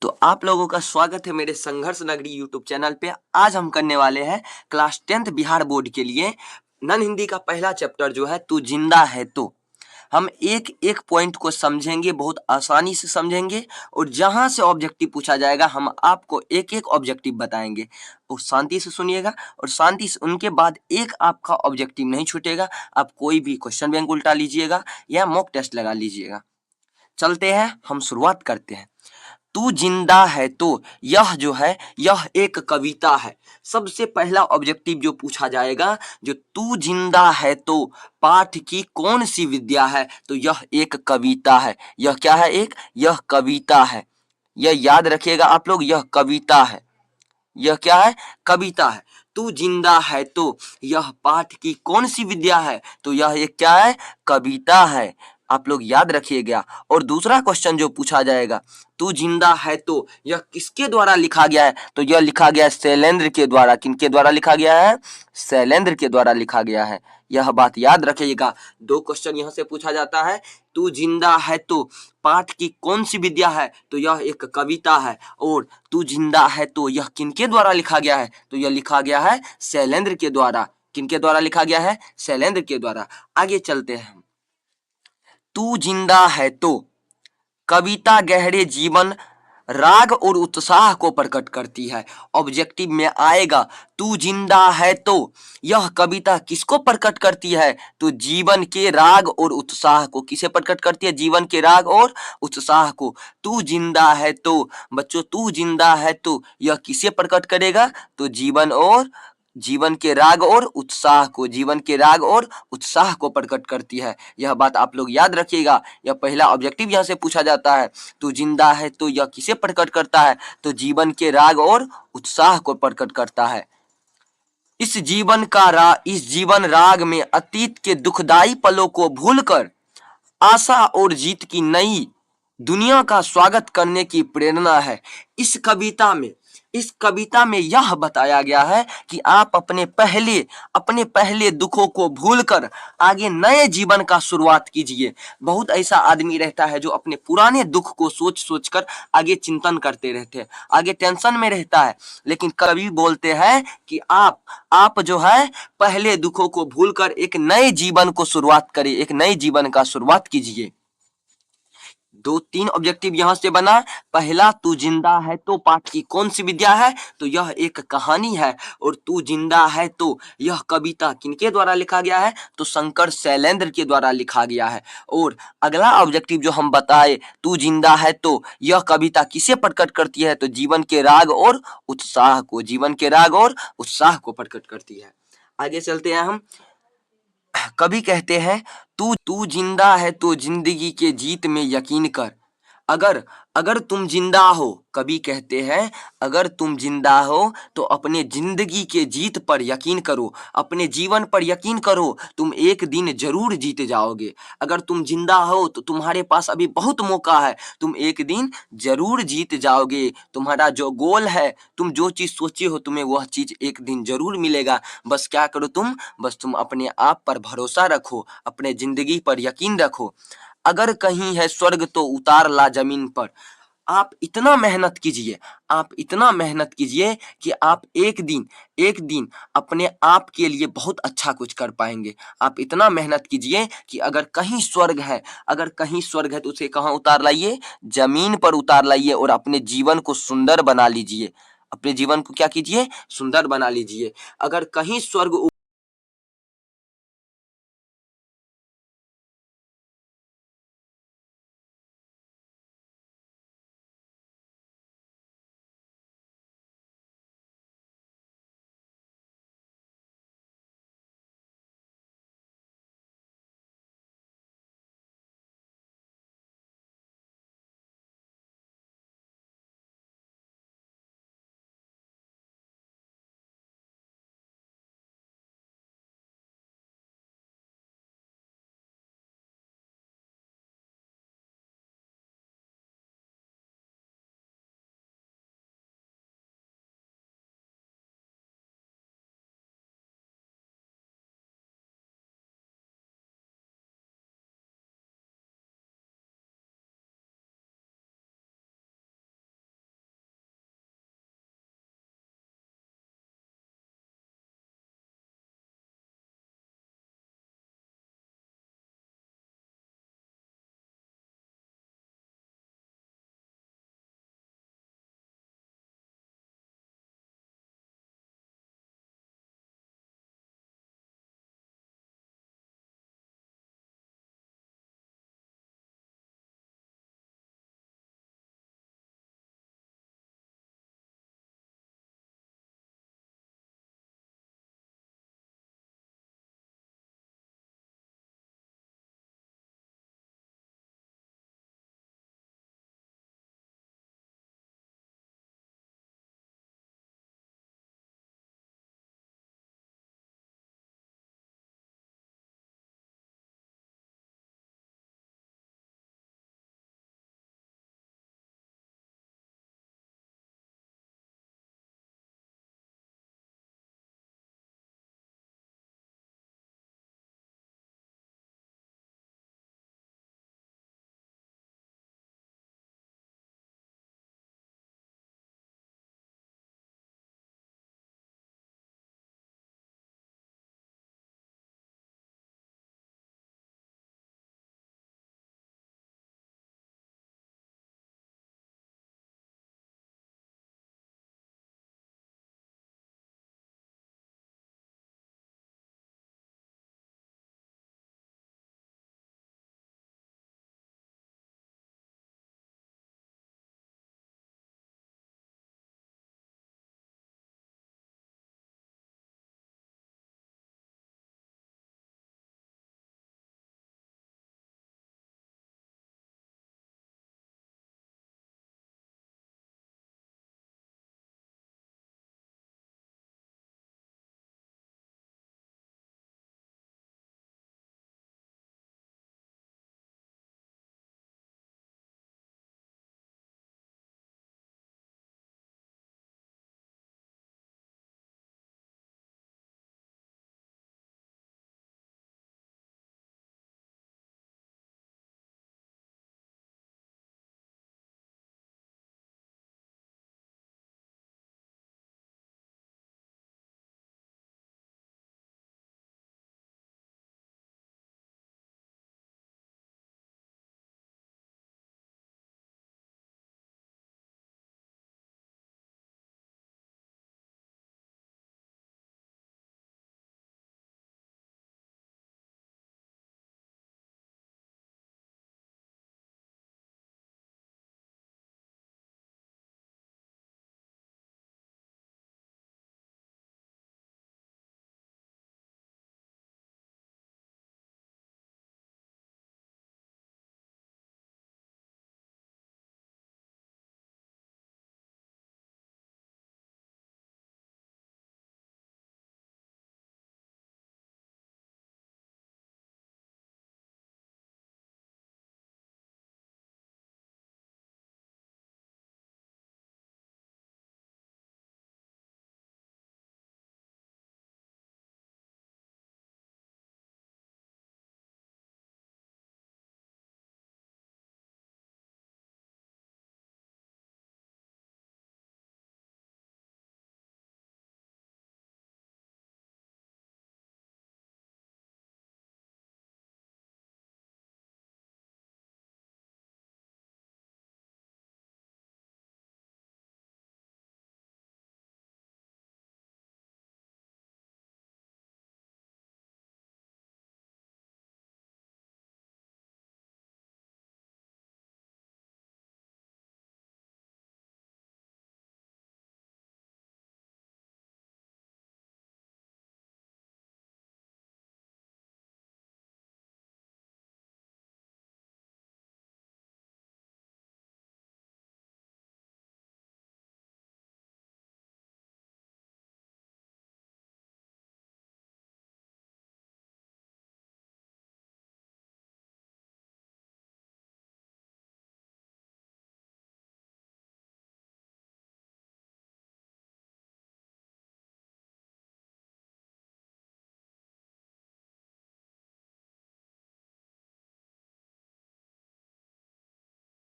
तो आप लोगों का स्वागत है मेरे संघर्ष नगरी यूट्यूब चैनल पे। आज हम करने वाले हैं क्लास 10th बिहार बोर्ड के लिए नन हिंदी का पहला चैप्टर जो है तू जिंदा है तो। हम एक एक पॉइंट को समझेंगे, बहुत आसानी से समझेंगे और जहां से ऑब्जेक्टिव पूछा जाएगा हम आपको एक एक ऑब्जेक्टिव बताएंगे और शांति से सुनिएगा। और शांति से उनके बाद एक आपका ऑब्जेक्टिव नहीं छूटेगा। आप कोई भी क्वेश्चन बैंक उल्टा लीजिएगा या मॉक टेस्ट लगा लीजिएगा। चलते हैं, हम शुरुआत करते हैं। तू जिंदा है तो यह जो है यह एक कविता है। सबसे पहला ऑब्जेक्टिव जो पूछा जाएगा, जो तू जिंदा है तो पाठ की कौन सी विद्या है, तो यह एक कविता है। यह क्या है? यह कविता है। यह याद रखिएगा आप लोग, यह कविता है। यह क्या है? कविता है। तू जिंदा है तो यह पाठ की कौन सी विद्या है, तो यह एक क्या है? कविता है। आप लोग याद रखिएगा। और दूसरा क्वेश्चन जो पूछा जाएगा, तू जिंदा है तो यह किसके द्वारा लिखा गया है, तो यह लिखा गया है शैलेंद्र के द्वारा। किनके द्वारा लिखा गया है? शैलेंद्र के द्वारा लिखा गया है। यह बात याद रखिएगा। दो क्वेश्चन यहां से पूछा जाता है। तू जिंदा है तो पाठ की कौन सी विद्या है, तो यह एक कविता है। और तू जिंदा है तो यह किनके द्वारा लिखा गया है, तो यह लिखा गया है शैलेंद्र के द्वारा। किनके द्वारा लिखा गया है? शैलेंद्र के द्वारा। आगे चलते हैं। तू जिंदा है तो कविता गहरे जीवन, राग और उत्साह को प्रकट करती है। ऑब्जेक्टिव में आएगा तू जिंदा है तो यह कविता किसको प्रकट करती है, तो जीवन के राग और उत्साह को। किसे प्रकट करती है? जीवन के राग और उत्साह को। तू जिंदा है तो बच्चों, तू जिंदा है तो यह किसे प्रकट करेगा, तो जीवन के राग और उत्साह को। जीवन के राग और उत्साह को प्रकट करती है। यह बात आप लोग याद रखिएगा। यह पहला ऑब्जेक्टिव यहां से पूछा जाता है। तू जिंदा है तो यह किसे प्रकट करता है, तो जीवन के राग और उत्साह को प्रकट करता है। इस जीवन राग में अतीत के दुखदाई पलों को भूलकर आशा और जीत की नई दुनिया का स्वागत करने की प्रेरणा है। इस कविता में यह बताया गया है कि आप अपने पहले दुखों को भूलकर आगे नए जीवन का शुरुआत कीजिए। बहुत ऐसा आदमी रहता है जो अपने पुराने दुख को सोच कर आगे चिंतन करते रहते हैं, आगे टेंशन में रहता है। लेकिन कवि बोलते हैं कि आप जो है पहले दुखों को भूलकर एक नए जीवन को शुरुआत करें, एक नए जीवन का शुरुआत कीजिए। दो तीन ऑब्जेक्टिव यहां से बना। पहला, तू जिंदा है तो पाठ की कौन सी विद्या है, तो यह एक कहानी है। और तू जिंदा है तो यह कविता किनके द्वारा लिखा गया है, तो शंकर शैलेंद्र के द्वारा लिखा गया है। और अगला ऑब्जेक्टिव जो हम बताए, तू जिंदा है तो यह कविता किसे प्रकट करती है, तो जीवन के राग और उत्साह को। जीवन के राग और उत्साह को प्रकट करती है। आगे चलते हैं हम। कवि कहते हैं तू तू जिंदा है तो जिंदगी के जीत में यकीन कर। अगर अगर तुम जिंदा हो, कवि कहते हैं अगर तुम जिंदा हो तो अपने जिंदगी के जीत पर यकीन करो, अपने जीवन पर यकीन करो। तुम एक दिन जरूर जीत जाओगे। अगर तुम जिंदा हो तो तुम्हारे पास अभी बहुत मौका है, तुम एक दिन जरूर जीत जाओगे। तुम्हारा जो गोल है, तुम जो चीज सोचे हो, तुम्हें वह चीज एक दिन जरूर मिलेगा। बस क्या करो बस तुम अपने आप पर भरोसा रखो, अपने जिंदगी पर यकीन रखो। अगर कहीं है स्वर्ग तो उतार ला जमीन पर। आप इतना मेहनत कीजिए कि आप एक दिन अपने आप के लिए बहुत अच्छा कुछ कर पाएंगे। आप इतना मेहनत कीजिए कि अगर कहीं स्वर्ग है तो उसे कहाँ उतार लाइए? जमीन पर उतार लाइए और अपने जीवन को सुंदर बना लीजिए। अपने जीवन को क्या कीजिए? सुंदर बना लीजिए। अगर कहीं स्वर्ग